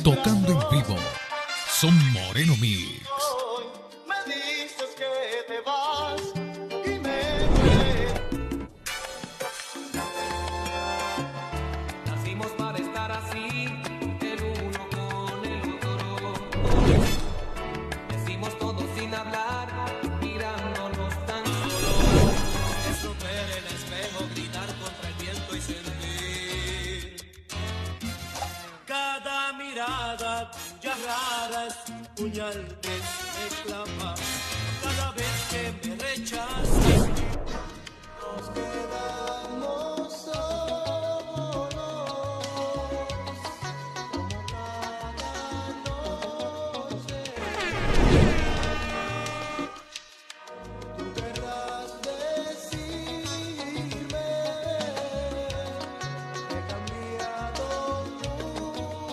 tocando en vivo. Son Moreno Mix. Hoy me dices que te vas y Nacimos para estar así, el uno con el otro. Decimos todo sin hablar, mirándonos tan solo. Es romper el espejo, gritar contra el viento y sentir. Cada mirada tuya rara es un puñal que me clava.